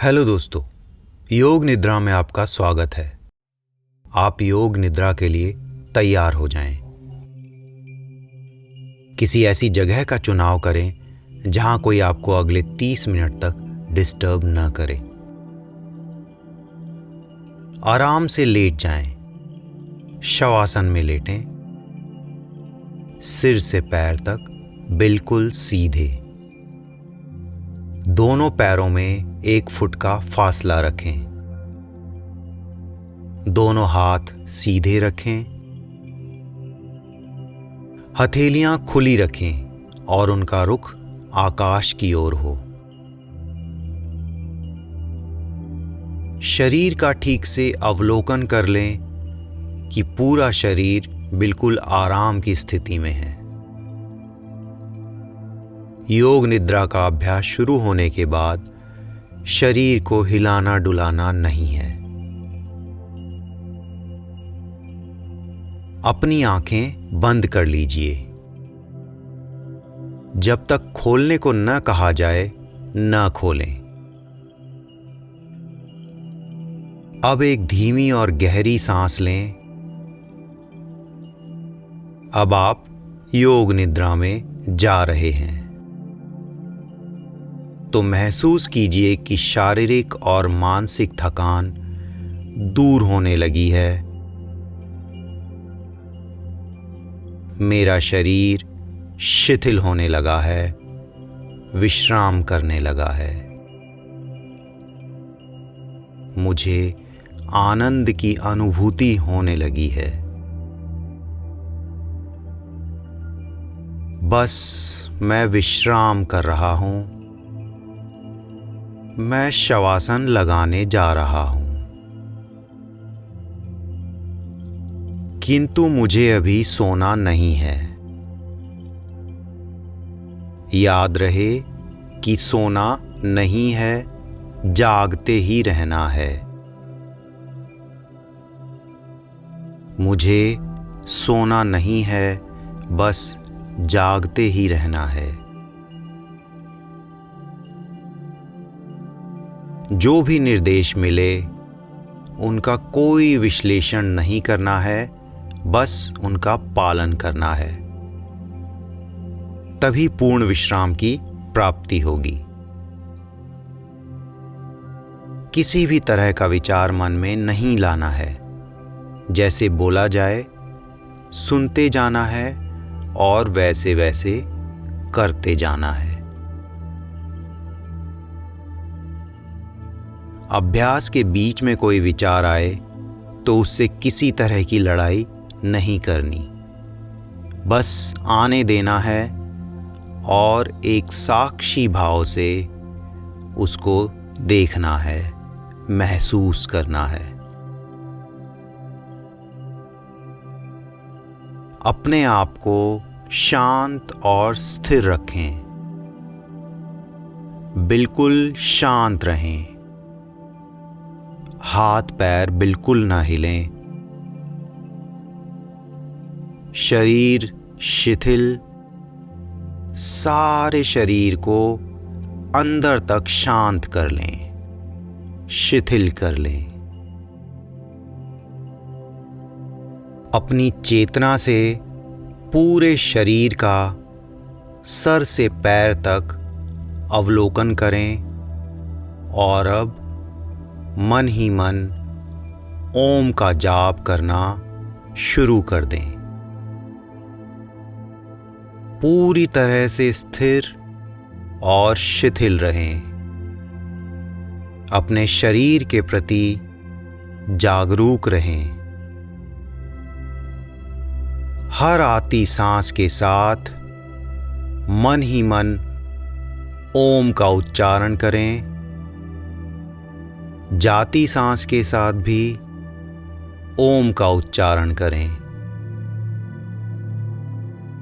Hello दोस्तों, योग निद्रा में आपका स्वागत है। आप योग निद्रा के लिए तैयार हो जाएं। किसी ऐसी जगह का चुनाव करें जहां कोई आपको अगले 30 मिनट तक डिस्टर्ब न करे। आराम से लेट जाएं। शवासन में लेटें। सिर से पैर तक बिल्कुल सीधे। दोनों पैरों में 1 फुट का फासला रखें। दोनों हाथ सीधे रखें। हथेलियां खुली रखें और उनका रुख आकाश की ओर हो। शरीर का ठीक से अवलोकन कर लें कि पूरा शरीर बिल्कुल आराम की स्थिति में है। योग निद्रा का अभ्यास शुरू होने के बाद शरीर को हिलाना डुलाना नहीं है। अपनी आंखें बंद कर लीजिए। जब तक खोलने को न कहा जाए न खोलें। अब एक धीमी और गहरी सांस लें। अब आप योग निद्रा में जा रहे हैं। तो महसूस कीजिए कि शारीरिक और मानसिक थकान दूर होने लगी है। मेरा शरीर शिथिल होने लगा है, विश्राम करने लगा है। मुझे आनंद की अनुभूति होने लगी है। बस मैं विश्राम कर रहा हूं। मैं शवासन लगाने जा रहा हूं। किंतु मुझे अभी सोना नहीं है। याद रहे कि सोना नहीं है, जागते ही रहना है। मुझे सोना नहीं है, बस जागते ही रहना है। जो भी निर्देश मिले उनका कोई विश्लेषण नहीं करना है, बस उनका पालन करना है। तभी पूर्ण विश्राम की प्राप्ति होगी। किसी भी तरह का विचार मन में नहीं लाना है। जैसे बोला जाए सुनते जाना है और वैसे वैसे करते जाना है। अभ्यास के बीच में कोई विचार आए तो उससे किसी तरह की लड़ाई नहीं करनी। बस आने देना है और एक साक्षी भाव से उसको देखना है, महसूस करना है। अपने आप को शांत और स्थिर रखें। बिल्कुल शांत रहें। हाथ पैर बिल्कुल ना हिलें। शरीर शिथिल। सारे शरीर को अंदर तक शांत कर लें, शिथिल कर लें। अपनी चेतना से पूरे शरीर का सर से पैर तक अवलोकन करें और अब मन ही मन ओम का जाप करना शुरू कर दें। पूरी तरह से स्थिर और शिथिल रहें। अपने शरीर के प्रति जागरूक रहें। हर आती सांस के साथ मन ही मन ओम का उच्चारण करें। जाती सांस के साथ भी ओम का उच्चारण करें।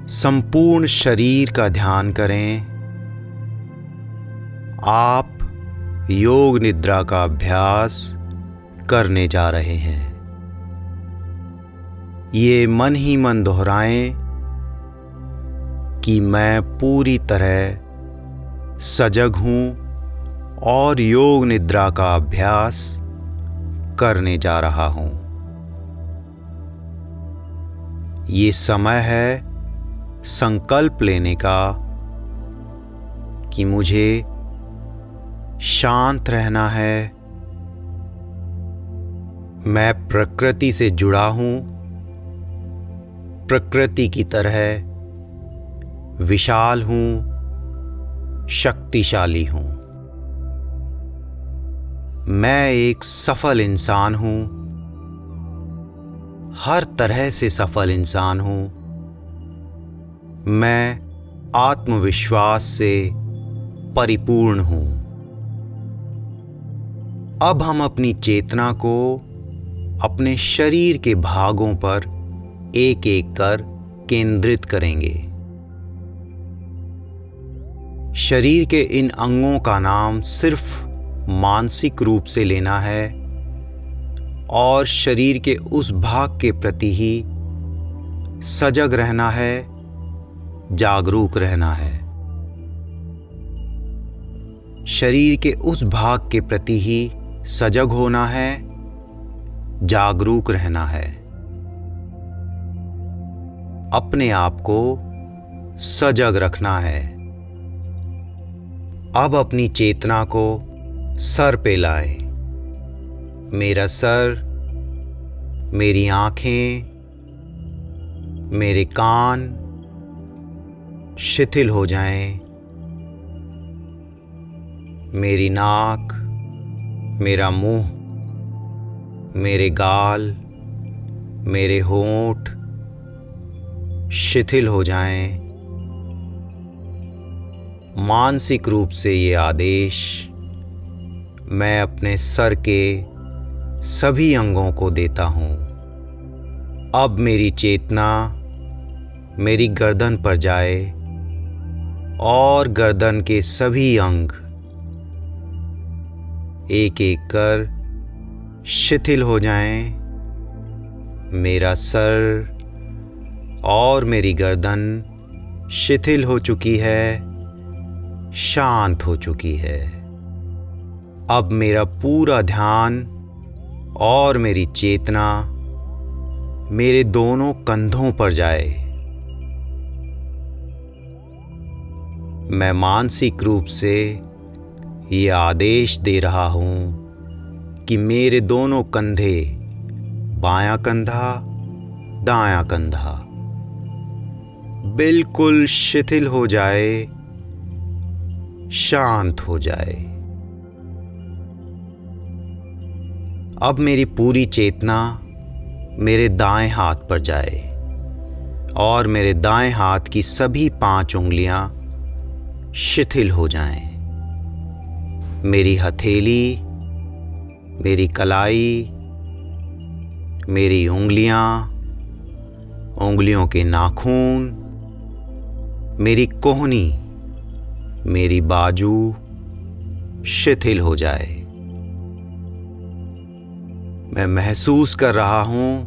संपूर्ण शरीर का ध्यान करें। आप योग निद्रा का अभ्यास करने जा रहे हैं। ये मन ही मन दोहराएं कि मैं पूरी तरह सजग हूं और योग निद्रा का अभ्यास करने जा रहा हूं। ये समय है संकल्प लेने का कि मुझे शांत रहना है। मैं प्रकृति से जुड़ा हूं, प्रकृति की तरह विशाल हूं, शक्तिशाली हूं। मैं एक सफल इंसान हूं, हर तरह से सफल इंसान हूं। मैं आत्मविश्वास से परिपूर्ण हूं। अब हम अपनी चेतना को अपने शरीर के भागों पर एक एक कर केंद्रित करेंगे। शरीर के इन अंगों का नाम सिर्फ मानसिक रूप से लेना है और शरीर के उस भाग के प्रति ही सजग रहना है, जागरूक रहना है। शरीर के उस भाग के प्रति ही सजग होना है, जागरूक रहना है। अपने आप को सजग रखना है। अब अपनी चेतना को सर पे लाएं। मेरा सर, मेरी आंखें, मेरे कान शिथिल हो जाएं। मेरी नाक, मेरा मुंह, मेरे गाल, मेरे होंठ शिथिल हो जाएं। मानसिक रूप से ये आदेश मैं अपने सर के सभी अंगों को देता हूं। अब मेरी चेतना मेरी गर्दन पर जाए और गर्दन के सभी अंग एक एक कर शिथिल हो जाएं। मेरा सर और मेरी गर्दन शिथिल हो चुकी है, शांत हो चुकी है। अब मेरा पूरा ध्यान और मेरी चेतना मेरे दोनों कंधों पर जाए। मैं मानसिक रूप से ये आदेश दे रहा हूं कि मेरे दोनों कंधे, बायां कंधा, दायां कंधा बिल्कुल शिथिल हो जाए, शांत हो जाए। अब मेरी पूरी चेतना मेरे दाएं हाथ पर जाए और मेरे दाएं हाथ की सभी 5 उंगलियां शिथिल हो जाएं। मेरी हथेली, मेरी कलाई, मेरी उंगलियां, उंगलियों के नाखून, मेरी कोहनी, मेरी बाजू शिथिल हो जाए। मैं महसूस कर रहा हूं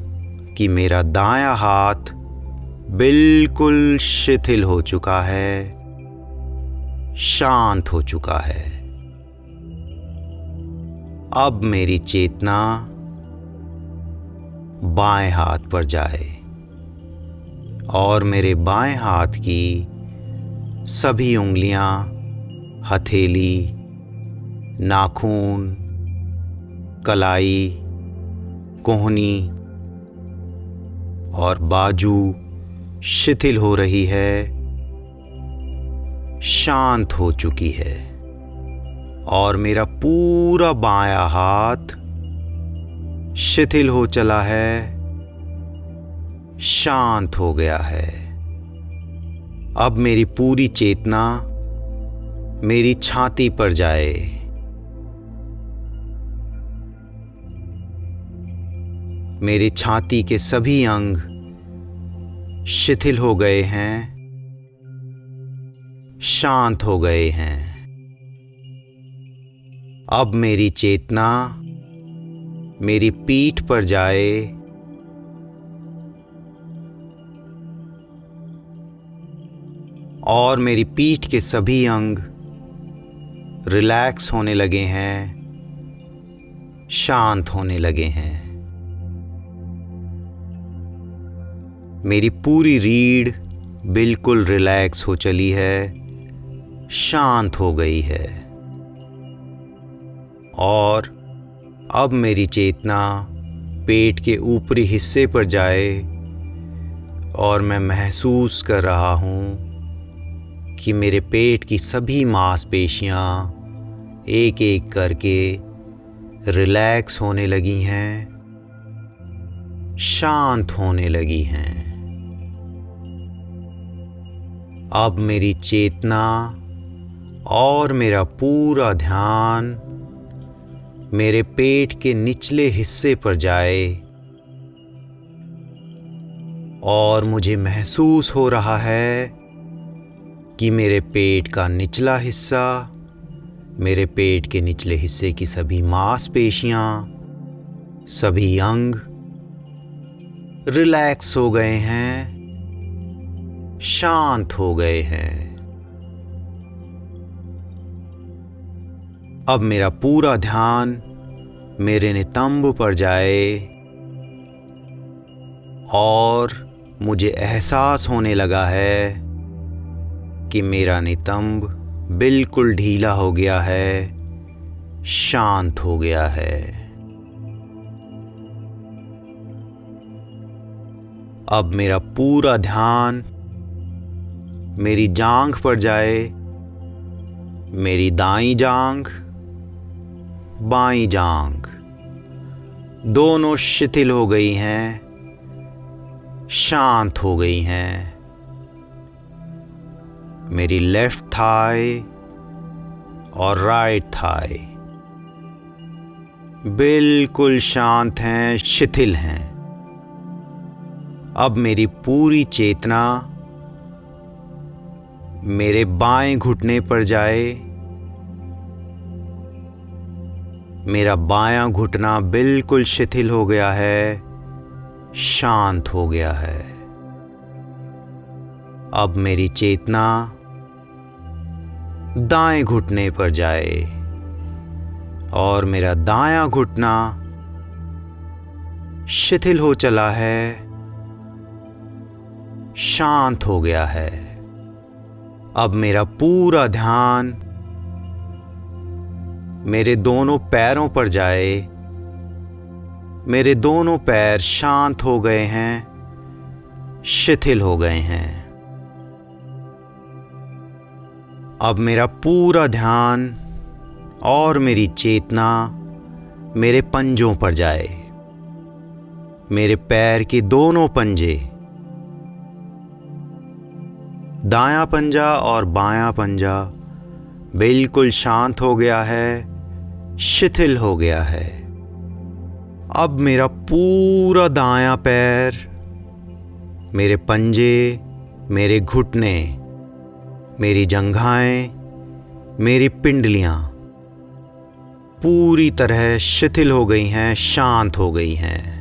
कि मेरा दायां हाथ बिल्कुल शिथिल हो चुका है, शांत हो चुका है। अब मेरी चेतना बाएं हाथ पर जाए और मेरे बाएं हाथ की सभी उंगलियां, हथेली, नाखून, कलाई, कोहनी और बाजू शिथिल हो रही है, शांत हो चुकी है। और मेरा पूरा बायां हाथ शिथिल हो चला है, शांत हो गया है। अब मेरी पूरी चेतना मेरी छाती पर जाए। मेरी छाती के सभी अंग शिथिल हो गए हैं, शांत हो गए हैं। अब मेरी चेतना मेरी पीठ पर जाए और मेरी पीठ के सभी अंग रिलैक्स होने लगे हैं, शांत होने लगे हैं। मेरी पूरी रीढ़ बिल्कुल रिलैक्स हो चली है, शांत हो गई है। और अब मेरी चेतना पेट के ऊपरी हिस्से पर जाए और मैं महसूस कर रहा हूँ कि मेरे पेट की सभी मांसपेशियाँ एक एक करके रिलैक्स होने लगी हैं, शांत होने लगी हैं। अब मेरी चेतना और मेरा पूरा ध्यान मेरे पेट के निचले हिस्से पर जाए और मुझे महसूस हो रहा है कि मेरे पेट का निचला हिस्सा, मेरे पेट के निचले हिस्से की सभी मांसपेशियां, सभी अंग रिलैक्स हो गए हैं, शांत हो गए हैं। अब मेरा पूरा ध्यान मेरे नितंब पर जाए और मुझे एहसास होने लगा है कि मेरा नितंब बिल्कुल ढीला हो गया है, शांत हो गया है। अब मेरा पूरा ध्यान मेरी जांघ पर जाए, मेरी दाईं जांघ, बाईं जांघ दोनों शिथिल हो गई हैं, शांत हो गई हैं। मेरी लेफ्ट थाई और राइट थाई बिल्कुल शांत हैं, शिथिल हैं। अब मेरी पूरी चेतना मेरे बाएं घुटने पर जाए। मेरा बायां घुटना बिल्कुल शिथिल हो गया है, शांत हो गया है। अब मेरी चेतना दाएं घुटने पर जाए और मेरा दायां घुटना शिथिल हो चला है, शांत हो गया है। अब मेरा पूरा ध्यान मेरे दोनों पैरों पर जाए। मेरे दोनों पैर शांत हो गए हैं, शिथिल हो गए हैं। अब मेरा पूरा ध्यान और मेरी चेतना मेरे पंजों पर जाए। मेरे पैर के दोनों पंजे, दायां पंजा और बायां पंजा बिल्कुल शांत हो गया है, शिथिल हो गया है। अब मेरा पूरा दायां पैर, मेरे पंजे, मेरे घुटने, मेरी जंघाएं, मेरी पिंडलियां पूरी तरह शिथिल हो गई हैं, शांत हो गई हैं।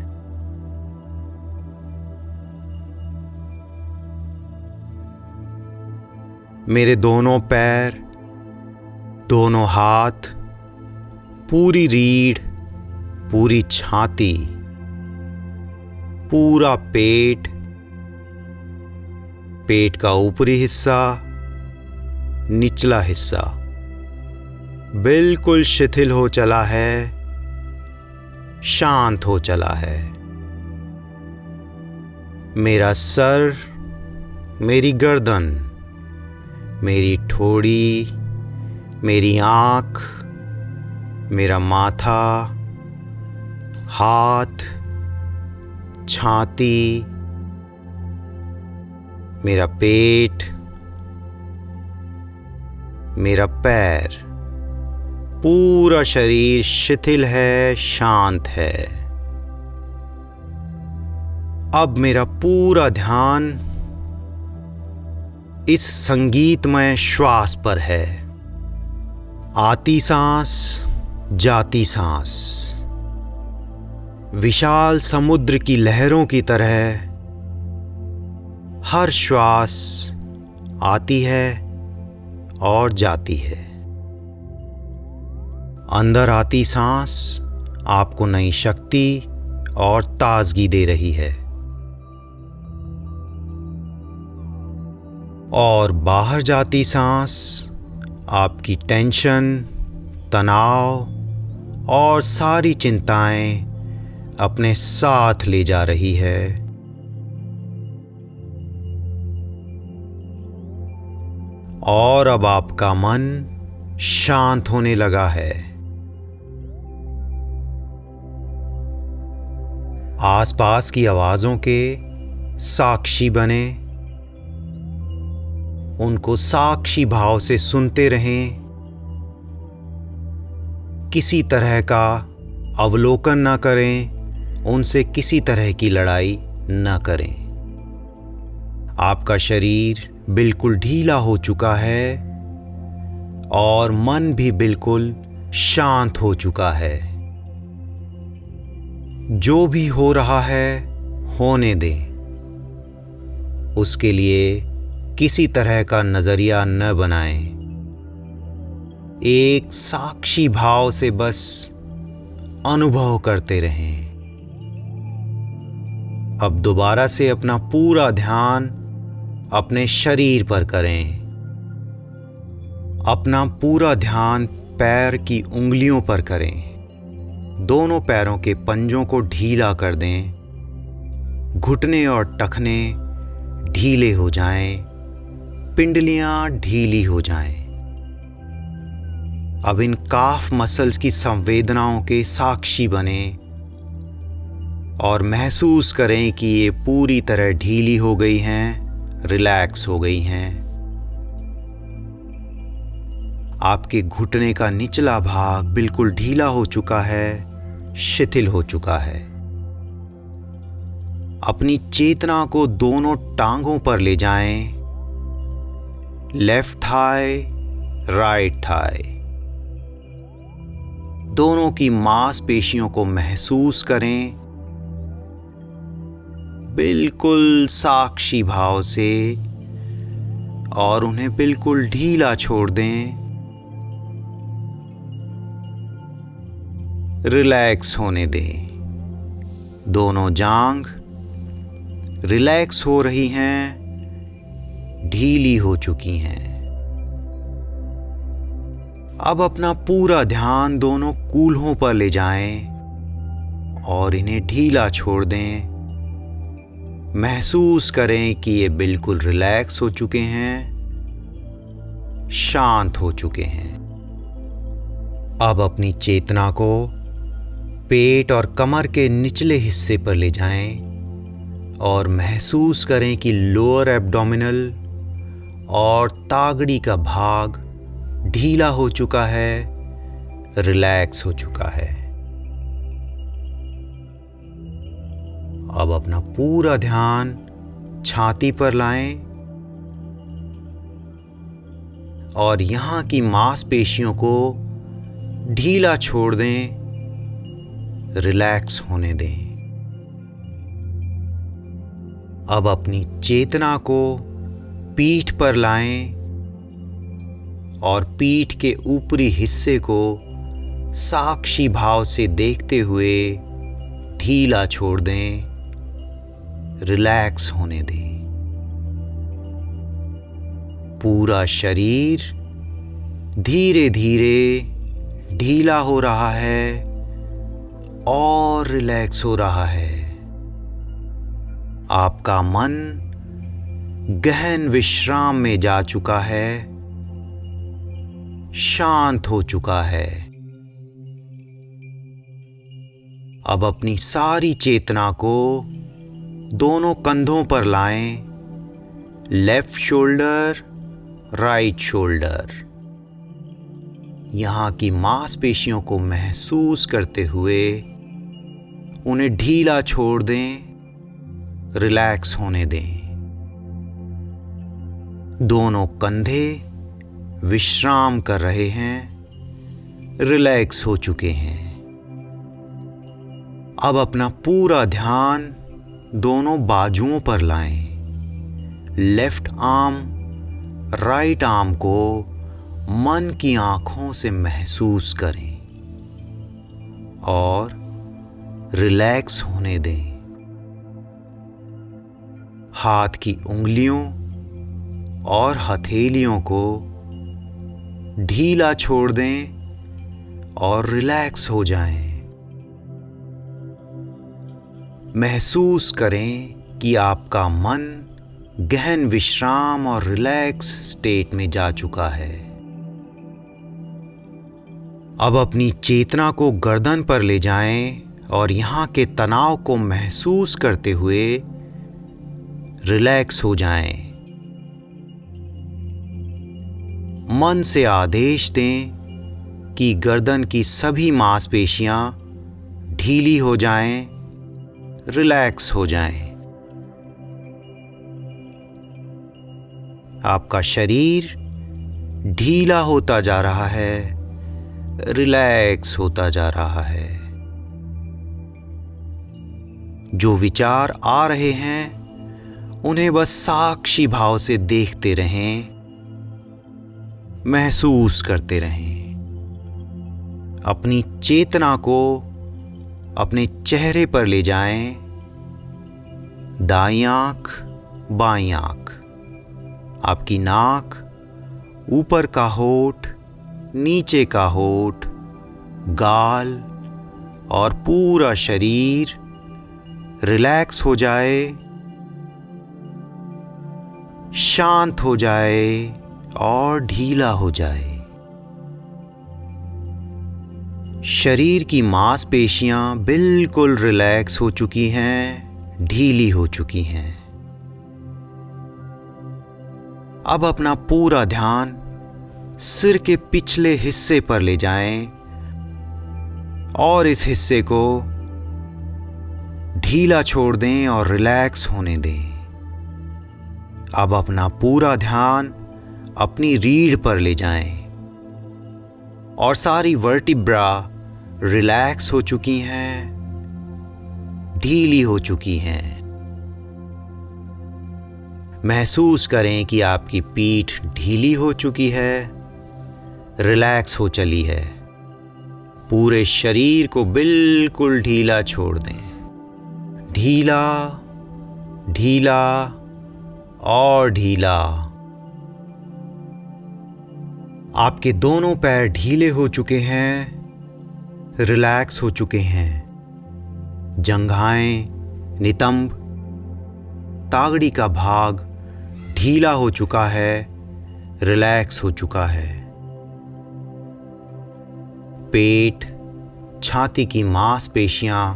मेरे दोनों पैर, दोनों हाथ, पूरी रीढ़, पूरी छाती, पूरा पेट, पेट का ऊपरी हिस्सा, निचला हिस्सा बिल्कुल शिथिल हो चला है, शांत हो चला है। मेरा सर, मेरी गर्दन, मेरी ठोड़ी, मेरी आँख, मेरा माथा, हाथ, छाती, मेरा पेट, मेरा पैर, पूरा शरीर शिथिल है, शांत है। अब मेरा पूरा ध्यान इस संगीतमय श्वास पर है। आती सांस, जाती सांस, विशाल समुद्र की लहरों की तरह हर श्वास आती है और जाती है। अंदर आती सांस आपको नई शक्ति और ताजगी दे रही है और बाहर जाती सांस आपकी टेंशन, तनाव और सारी चिंताएं अपने साथ ले जा रही है। और अब आपका मन शांत होने लगा है। आसपास की आवाजों के साक्षी बने, उनको साक्षी भाव से सुनते रहें, किसी तरह का अवलोकन न करें, उनसे किसी तरह की लड़ाई न करें। आपका शरीर बिल्कुल ढीला हो चुका है और मन भी बिल्कुल शांत हो चुका है। जो भी हो रहा है होने दें, उसके लिए किसी तरह का नजरिया न बनाएं। एक साक्षी भाव से बस अनुभव करते रहें। अब दोबारा से अपना पूरा ध्यान अपने शरीर पर करें। अपना पूरा ध्यान पैर की उंगलियों पर करें। दोनों पैरों के पंजों को ढीला कर दें। घुटने और टखने ढीले हो जाएं, पिंडलियां ढीली हो जाएं। अब इन काफ मसल्स की संवेदनाओं के साक्षी बने और महसूस करें कि ये पूरी तरह ढीली हो गई हैं, रिलैक्स हो गई हैं। आपके घुटने का निचला भाग बिल्कुल ढीला हो चुका है, शिथिल हो चुका है। अपनी चेतना को दोनों टांगों पर ले जाएं। लेफ्ट थाई, राइट थाई, दोनों की मांसपेशियों को महसूस करें। बिल्कुल साक्षी भाव से और उन्हें बिल्कुल ढीला छोड़ दें। रिलैक्स होने दें। दोनों जांघ रिलैक्स हो रही हैं, ढीली हो चुकी हैं। अब अपना पूरा ध्यान दोनों कूल्हों पर ले जाएं और इन्हें ढीला छोड़ दें। महसूस करें कि ये बिल्कुल रिलैक्स हो चुके हैं, शांत हो चुके हैं। अब अपनी चेतना को पेट और कमर के निचले हिस्से पर ले जाएं और महसूस करें कि लोअर एब्डोमिनल और तागड़ी का भाग ढीला हो चुका है, रिलैक्स हो चुका है। अब अपना पूरा ध्यान छाती पर लाएं और यहां की मांसपेशियों को ढीला छोड़ दें, रिलैक्स होने दें। अब अपनी चेतना को पीठ पर लाएं और पीठ के ऊपरी हिस्से को साक्षी भाव से देखते हुए ढीला छोड़ दें, रिलैक्स होने दें। पूरा शरीर धीरे धीरे ढीला हो रहा है और रिलैक्स हो रहा है। आपका मन गहन विश्राम में जा चुका है, शांत हो चुका है। अब अपनी सारी चेतना को दोनों कंधों पर लाएं। Left shoulder, right shoulder. यहां की मांसपेशियों को महसूस करते हुए उन्हें ढीला छोड़ दें, रिलैक्स होने दें। दोनों कंधे विश्राम कर रहे हैं, रिलैक्स हो चुके हैं। अब अपना पूरा ध्यान दोनों बाजुओं पर लाएं। लेफ्ट आर्म, राइट आर्म को मन की आंखों से महसूस करें। और रिलैक्स होने दें। हाथ की उंगलियों और हथेलियों को ढीला छोड़ दें और रिलैक्स हो जाएं। महसूस करें कि आपका मन गहन विश्राम और रिलैक्स स्टेट में जा चुका है। अब अपनी चेतना को गर्दन पर ले जाएं और यहाँ के तनाव को महसूस करते हुए रिलैक्स हो जाएं। मन से आदेश दें कि गर्दन की सभी मांसपेशियां ढीली हो जाएं, रिलैक्स हो जाएं। आपका शरीर ढीला होता जा रहा है, रिलैक्स होता जा रहा है। जो विचार आ रहे हैं उन्हें बस साक्षी भाव से देखते रहें, महसूस करते रहें। अपनी चेतना को अपने चेहरे पर ले जाएं। दाईं आंख, बाईं आंख, आपकी नाक, ऊपर का होठ, नीचे का होठ, गाल और पूरा शरीर रिलैक्स हो जाए, शांत हो जाए और ढीला हो जाए। शरीर की मांसपेशियां बिल्कुल रिलैक्स हो चुकी हैं, ढीली हो चुकी हैं। अब अपना पूरा ध्यान सिर के पिछले हिस्से पर ले जाएं और इस हिस्से को ढीला छोड़ दें और रिलैक्स होने दें। अब अपना पूरा ध्यान अपनी रीढ़ पर ले जाएं और सारी वर्टिब्रा रिलैक्स हो चुकी हैं, ढीली हो चुकी हैं। महसूस करें कि आपकी पीठ ढीली हो चुकी है, रिलैक्स हो चली है। पूरे शरीर को बिल्कुल ढीला छोड़ दें। ढीला, ढीला और ढीला। आपके दोनों पैर ढीले हो चुके हैं, रिलैक्स हो चुके हैं। जंघाएं, नितंब, तागड़ी का भाग ढीला हो चुका है, रिलैक्स हो चुका है। पेट, छाती की मांसपेशियां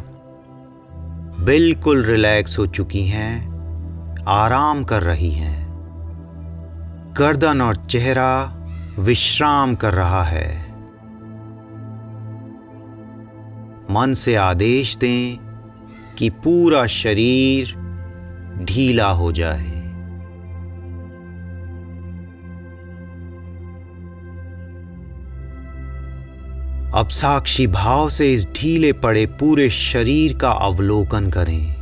बिल्कुल रिलैक्स हो चुकी हैं, आराम कर रही हैं। गर्दन और चेहरा विश्राम कर रहा है। मन से आदेश दें कि पूरा शरीर ढीला हो जाए। अब साक्षी भाव से इस ढीले पड़े पूरे शरीर का अवलोकन करें।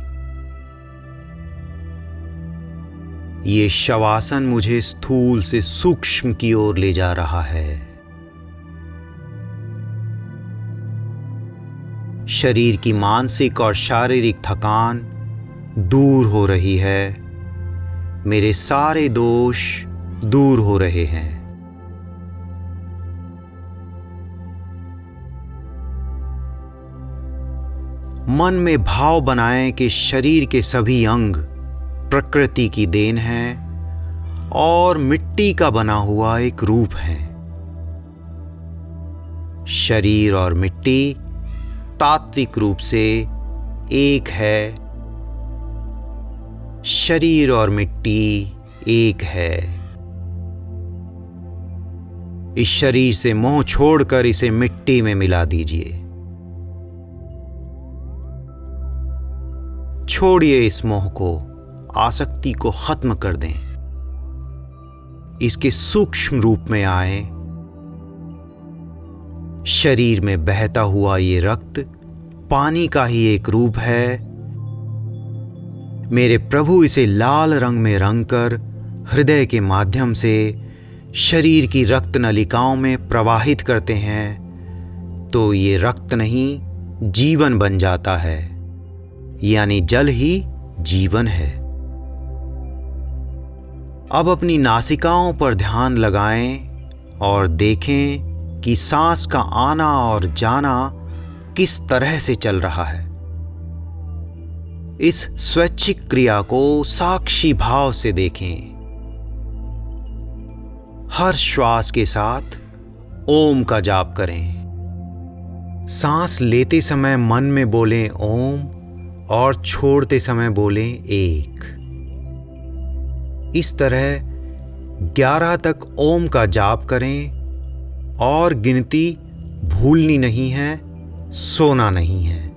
ये शवासन मुझे स्थूल से सूक्ष्म की ओर ले जा रहा है। शरीर की मानसिक और शारीरिक थकान दूर हो रही है। मेरे सारे दोष दूर हो रहे हैं। मन में भाव बनाएं कि शरीर के सभी अंग प्रकृति की देन हैं और मिट्टी का बना हुआ एक रूप है। शरीर और मिट्टी तात्विक रूप से एक है। शरीर और मिट्टी एक है। इस शरीर से मोह छोड़कर इसे मिट्टी में मिला दीजिए। छोड़िए इस मोह को, आसक्ति को खत्म कर दें। इसके सूक्ष्म रूप में आए। शरीर में बहता हुआ ये रक्त पानी का ही एक रूप है। मेरे प्रभु इसे लाल रंग में रंगकर हृदय के माध्यम से शरीर की रक्त नलिकाओं में प्रवाहित करते हैं तो ये रक्त नहीं जीवन बन जाता है, यानी जल ही जीवन है। अब अपनी नासिकाओं पर ध्यान लगाएं और देखें कि सांस का आना और जाना किस तरह से चल रहा है। इस स्वैच्छिक क्रिया को साक्षी भाव से देखें। हर श्वास के साथ ओम का जाप करें। सांस लेते समय मन में बोलें ओम और छोड़ते समय बोलें एक। इस तरह 11 तक ओम का जाप करें और गिनती भूलनी नहीं है, सोना नहीं है।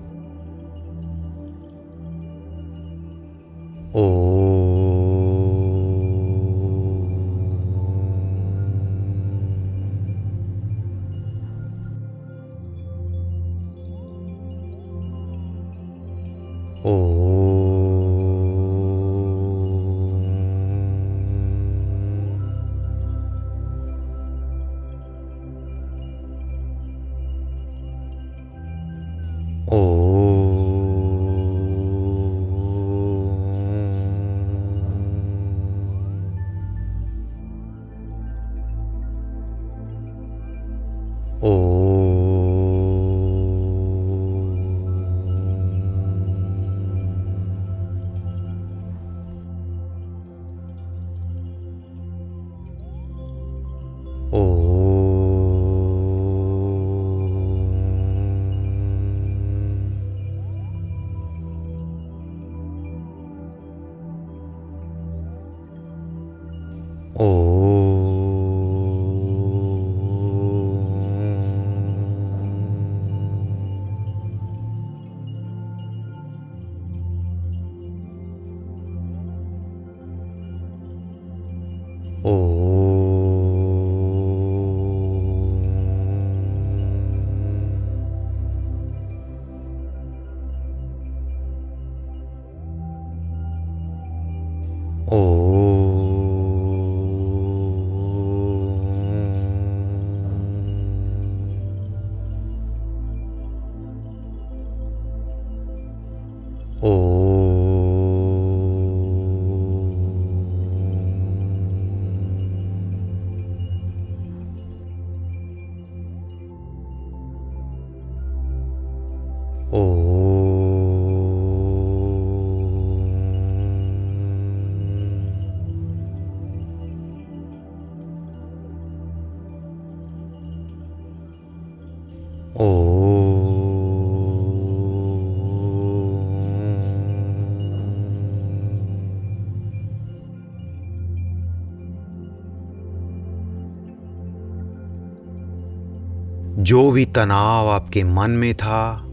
जो भी तनाव आपके मन में था,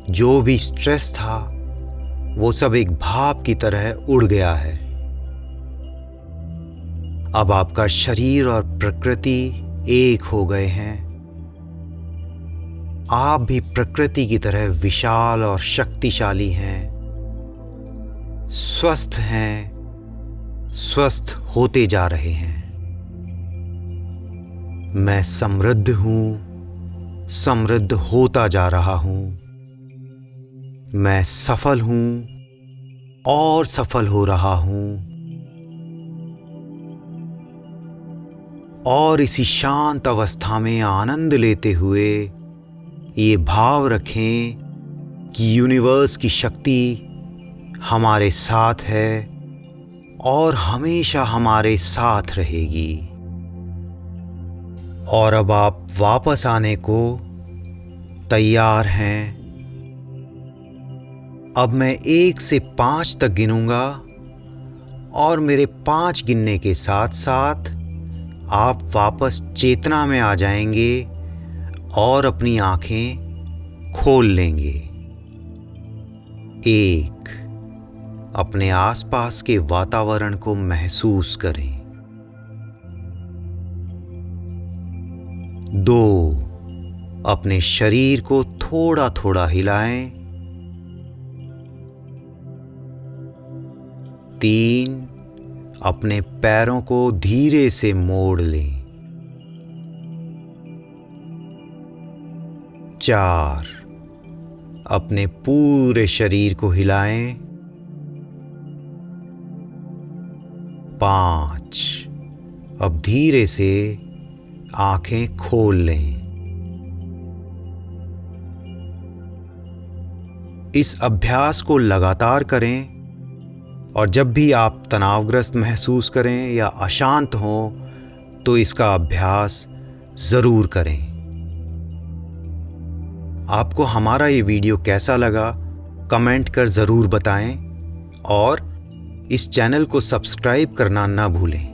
जो भी स्ट्रेस था, वो सब एक भाप की तरह उड़ गया है। अब आपका शरीर और प्रकृति एक हो गए हैं। आप भी प्रकृति की तरह विशाल और शक्तिशाली हैं, स्वस्थ हैं, स्वस्थ होते जा रहे हैं। मैं समृद्ध हूँ, समृद्ध होता जा रहा हूँ। मैं सफल हूँ और सफल हो रहा हूँ। और इसी शांत अवस्था में आनंद लेते हुए ये भाव रखें कि यूनिवर्स की शक्ति हमारे साथ है और हमेशा हमारे साथ रहेगी। और अब आप वापस आने को तैयार हैं। अब मैं 1 से 5 तक गिनूंगा और मेरे 5 गिनने के साथ साथ आप वापस चेतना में आ जाएंगे और अपनी आंखें खोल लेंगे। 1, अपने आसपास के वातावरण को महसूस करें। 2, अपने शरीर को थोड़ा थोड़ा हिलाएं। 3, अपने पैरों को धीरे से मोड़ लें। 4, अपने पूरे शरीर को हिलाएं। 5। अब धीरे से आंखें खोल लें। इस अभ्यास को लगातार करें और जब भी आप तनावग्रस्त महसूस करें या अशांत हों तो इसका अभ्यास ज़रूर करें। आपको हमारा ये वीडियो कैसा लगा कमेंट कर ज़रूर बताएं और इस चैनल को सब्सक्राइब करना ना भूलें।